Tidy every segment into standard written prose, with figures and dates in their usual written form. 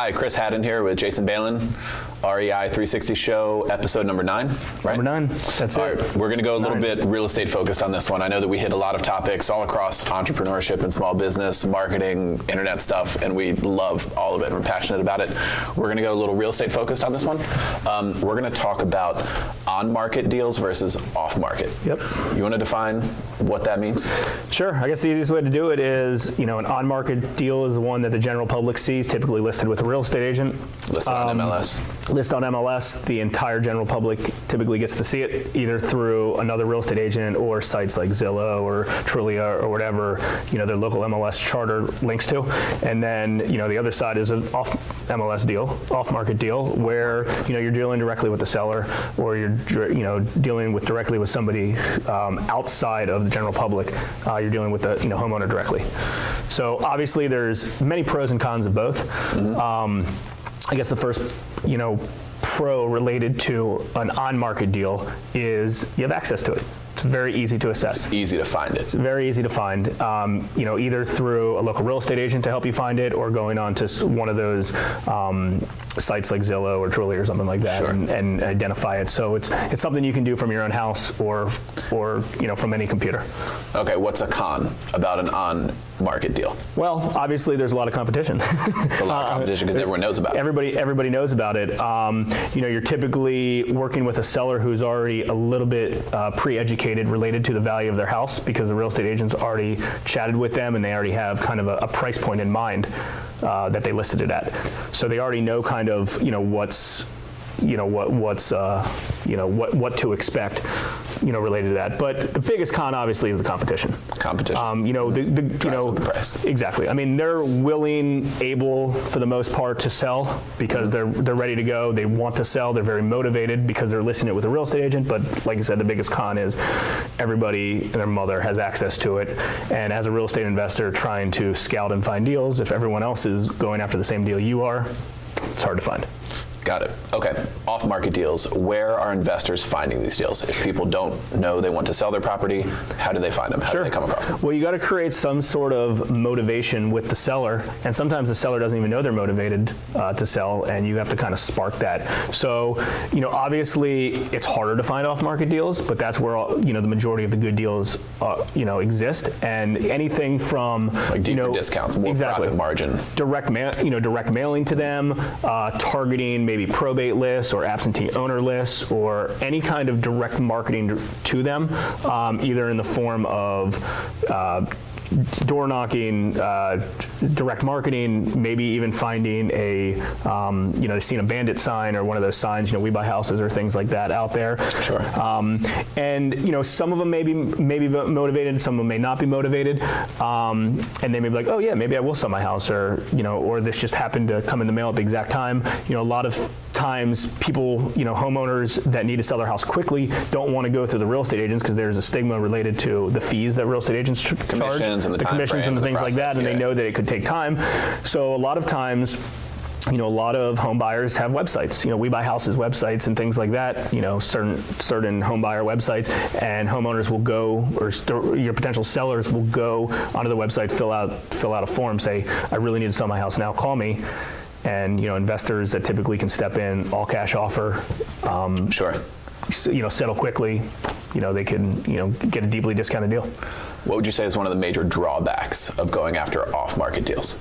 Hi, Chris Haddon here with Jason Balin, REI 360 Show, episode number 9, right? Number 9, that's All it. right, we're going to go a little bit real estate focused on this one. I know that we hit a lot of topics all across entrepreneurship and small business, marketing, internet stuff, and we love all of it and we're passionate about it. We're going to go a little real estate focused on this one. We're going to talk about on-market deals versus off-market. Yep. You want to define what that means? Sure. I guess the easiest way to do it is, an on-market deal is the one that the general public sees, typically listed with a real estate agent. Listed on MLS. List on MLS. The entire general public typically gets to see it either through another real estate agent or sites like Zillow or Trulia or whatever, their local MLS charter links to. And then, the other side is an off-MLS deal, off-market deal, where, you're dealing directly with the seller or you're, dealing directly with somebody outside of the general public. You're dealing with the, homeowner directly. So obviously there's many pros and cons of both. I guess the first, pro related to an on-market deal is you have access to it. It's very easy to assess. It's easy to find it. It's very easy to find, either through a local real estate agent to help you find it or going on to one of those sites like Zillow or Trulia or something like that. Sure. and identify it. So it's something you can do from your own house or from any computer. Okay, what's a con about an on-market deal? Well, obviously there's a lot of competition. It's a lot of competition because everyone knows about it. Everybody knows about it. You're typically working with a seller who's already a little bit pre-educated related to the value of their house because the real estate agent's already chatted with them and they already have kind of a price point in mind that they listed it at. So they already know kind of what to expect, related to that. But the biggest con obviously is the competition. Competition. Drives up the price. Exactly. I mean, they're willing, able for the most part to sell because they're ready to go. They want to sell. They're very motivated because they're listing it with a real estate agent. But like I said, the biggest con is everybody and their mother has access to it. And as a real estate investor trying to scout and find deals, if everyone else is going after the same deal you are, it's hard to find. Got it. Okay. Off-market deals. Where are investors finding these deals? If people don't know they want to sell their property, how do they find them? How do they come across them? Well, you got to create some sort of motivation with the seller, and sometimes the seller doesn't even know they're motivated to sell, and you have to kind of spark that. So, obviously it's harder to find off-market deals, but that's where the majority of the good deals exist, and anything from like deeper discounts, more profit margin, direct mailing to them, targeting maybe probate lists or absentee owner lists or any kind of direct marketing to them, either in the form of door knocking, direct marketing, maybe even finding they've seen a bandit sign or one of those signs, we buy houses or things like that out there. Sure. And some of them may be motivated, some of them may not be motivated, and they may be like, oh yeah, maybe I will sell my house, or this just happened to come in the mail at the exact time. A lot of times people, homeowners that need to sell their house quickly don't want to go through the real estate agents because there's a stigma related to the fees that real estate agents charge. Commissions and the commissions and the things like that, and they know that it could take time. So a lot of times, a lot of home buyers have websites. We buy houses websites and things like that. Certain home buyer websites, and homeowners will go, or your potential sellers will go onto the website, fill out a form, say, I really need to sell my house now. Call me. And investors that typically can step in, all cash offer. Sure. Settle quickly. They can get a deeply discounted deal. What would you say is one of the major drawbacks of going after off-market deals?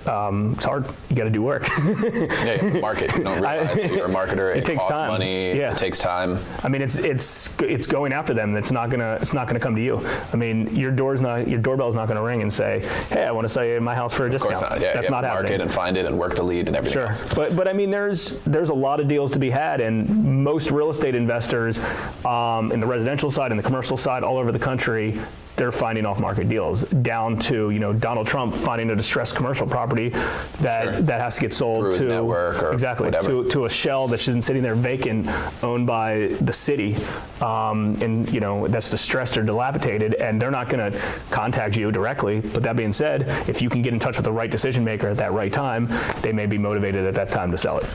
It's hard. You got to do work. Yeah, market. You don't realize that you're a marketer. It takes costs time. money. Yeah. It takes time. I mean, it's going after them. It's not gonna come to you. I mean, your doorbell's not gonna ring and say, hey, I want to sell you my house for a discount. Of course not. Yeah, that's not happening. Market and find it and work the lead and everything else. But I mean, there's a lot of deals to be had, and most real estate investors in the residential side and the commercial side all over the country, they're finding off-market deals, down to Donald Trump finding a distressed commercial property that has to get sold through his network or whatever. to a shell that's been sitting there vacant, owned by the city, and that's distressed or dilapidated, and they're not going to contact you directly. But that being said, if you can get in touch with the right decision maker at that right time, they may be motivated at that time to sell it.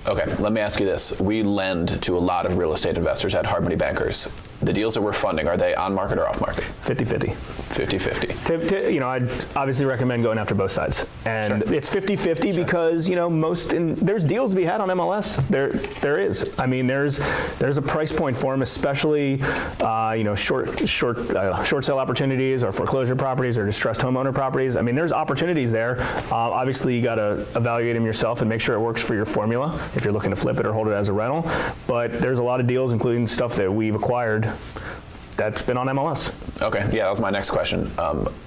Okay, let me ask you this. We lend to a lot of real estate investors at Hard Money Bankers. The deals that we're funding, are they on market or off market? 50-50. 50-50. I'd obviously recommend going after both sides. And Sure. it's 50-50 because, there's deals to be had on MLS. There is. I mean, there's a price point for them, especially, short sale opportunities or foreclosure properties or distressed homeowner properties. I mean, there's opportunities there. Obviously, you got to evaluate them yourself and make sure it works for your formula if you're looking to flip it or hold it as a rental. But there's a lot of deals, including stuff that we've acquired, that's been on MLS. Okay, yeah, that was my next question.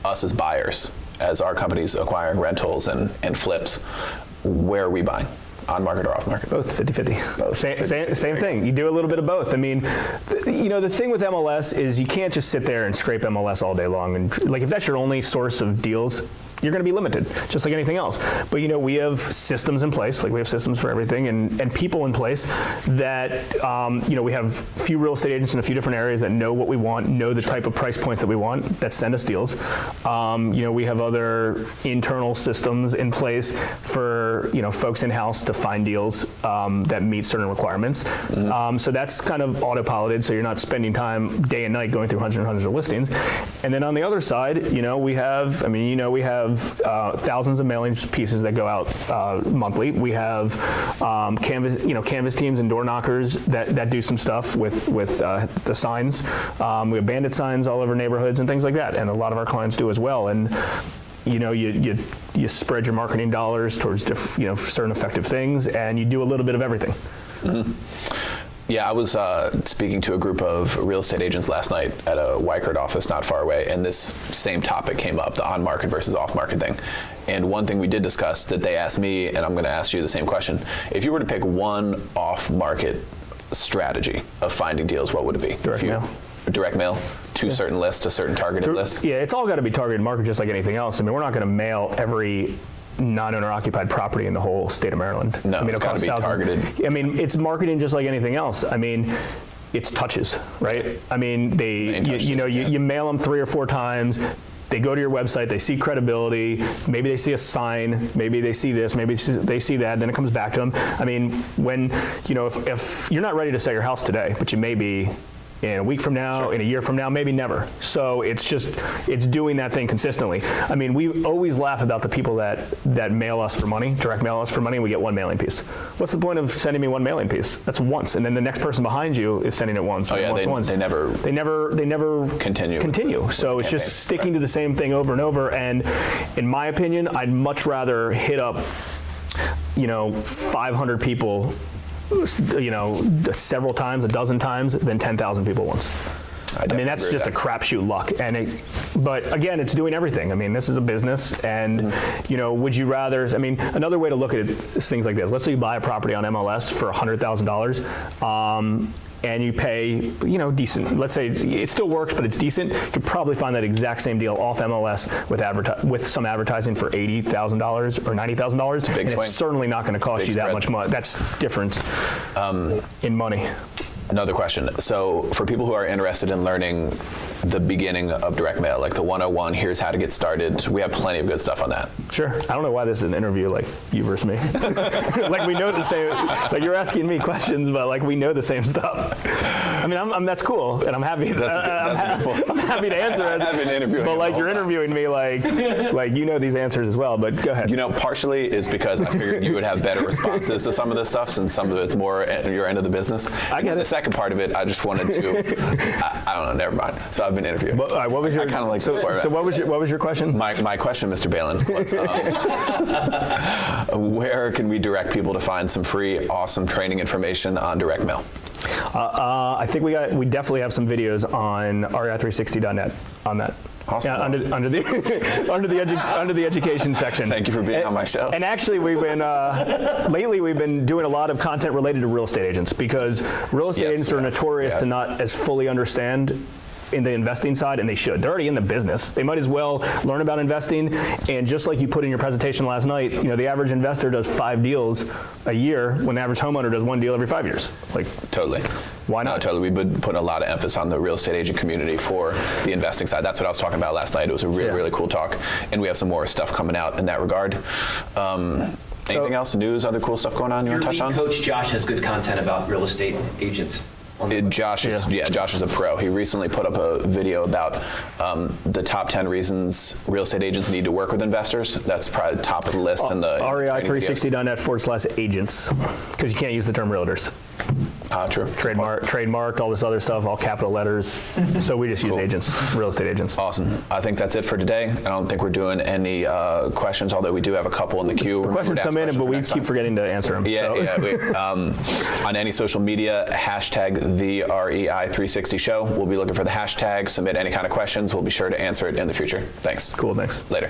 Us as buyers, as our company's acquiring rentals and flips, where are we buying? On market or off market? Both, 50-50. Both. Same thing. You do a little bit of both. I mean, the thing with MLS is you can't just sit there and scrape MLS all day long. And like, if that's your only source of deals, you're going to be limited, just like anything else. But we have systems in place, like we have systems for everything, and people in place that, we have a few real estate agents in a few different areas that know what we want, know the type of price points that we want, that send us deals. We have other internal systems in place for, folks in-house to find deals that meet certain requirements. Mm-hmm. So that's kind of autopiloted, so you're not spending time day and night going through hundreds and hundreds of listings. And then on the other side, we have thousands of mailing pieces that go out monthly. We have canvas teams and door knockers that do some stuff with the signs. We have bandit signs all over neighborhoods and things like that, and a lot of our clients do as well. And you spread your marketing dollars towards certain effective things, and you do a little bit of everything. Mm-hmm. Yeah, I was speaking to a group of real estate agents last night at a Weichert office not far away, and this same topic came up, the on-market versus off-market thing. And one thing we did discuss that they asked me, and I'm going to ask you the same question, if you were to pick one off-market strategy of finding deals, what would it be? Direct mail. Direct mail to certain lists, to certain targeted lists? Yeah, it's all got to be targeted market just like anything else. I mean, we're not going to mail every non-owner occupied property in the whole state of Maryland. No, it's got to be targeted. I mean, it's marketing just like anything else. I mean, it's touches, right? I mean, you mail them 3 or 4 times. They go to your website, they see credibility, maybe they see a sign, maybe they see this, maybe they see that, then it comes back to them. I mean, when, if you're not ready to sell your house today, but you may be in a week from now, sure, in a year from now, maybe never. So it's doing that thing consistently. I mean, we always laugh about the people that mail us for money, direct mail us for money, and we get 1 mailing piece. What's the point of sending me 1 mailing piece? That's once, and then the next person behind you is sending it once. Oh yeah, once. They never continue. So it's just sticking to the same thing over and over. And in my opinion, I'd much rather hit up 500 people several times, a dozen times, than 10,000 people once. I mean, that's just a crapshoot luck. But again, it's doing everything. I mean, this is a business, and would you rather? I mean, another way to look at it is things like this. Let's say you buy a property on MLS for $100,000. And you pay, decent. Let's say it still works, but it's decent. You could probably find that exact same deal off MLS with some advertising for $80,000 or $90,000, and swing. it's certainly not going to cost you that much money. That's difference in money. Another question. So for people who are interested in learning the beginning of direct mail, like the 101, here's how to get started, we have plenty of good stuff on that. Sure. I don't know why this is an interview like you versus me. Like we know the same, like you're asking me questions, but like we know the same stuff. I mean, that's cool, and I'm happy. I'm happy to answer it. I've been interviewing but like you're interviewing me like these answers as well, but go ahead. Partially is because I figured you would have better responses to some of this stuff, since some of it's more at your end of the business. I get it. The second part of it, I just wanted to, I don't know, never mind. So I've been interviewing. What was your? I kind of like this part. So what was your question? My question, Mr. Balin, was, where can we direct people to find some free, awesome training information on direct mail? I think we definitely have some videos on rei360.net on that. Awesome. Yeah, under the education section. Thank you for being on my show. And actually, lately we've been doing a lot of content related to real estate agents, because real estate agents are notorious to not as fully understand in the investing side, and they should. They're already in the business. They might as well learn about investing. And just like you put in your presentation last night, the average investor does 5 deals a year, when the average homeowner does 1 deal every 5 years. Like, totally. Why not? No, totally. We've been putting a lot of emphasis on the real estate agent community for the investing side. That's what I was talking about last night. It was a really, really cool talk, and we have some more stuff coming out in that regard. Anything else? News, other cool stuff going on you Your want to touch lead on? coach, Josh, has good content about real estate agents. Josh is a pro. He recently put up a video about the top 10 reasons real estate agents need to work with investors. That's probably top of the list in the REI360.net/agents, because you can't use the term realtors. True. Trademarked, all this other stuff, all capital letters. So we just use agents, real estate agents. Awesome. I think that's it for today. I don't think we're doing any questions, although we do have a couple in the queue. Questions come in, but we keep forgetting to answer them. On any social media, hashtag the REI360 show. We'll be looking for the hashtag. Submit any kind of questions. We'll be sure to answer it in the future. Thanks. Cool, thanks. Later.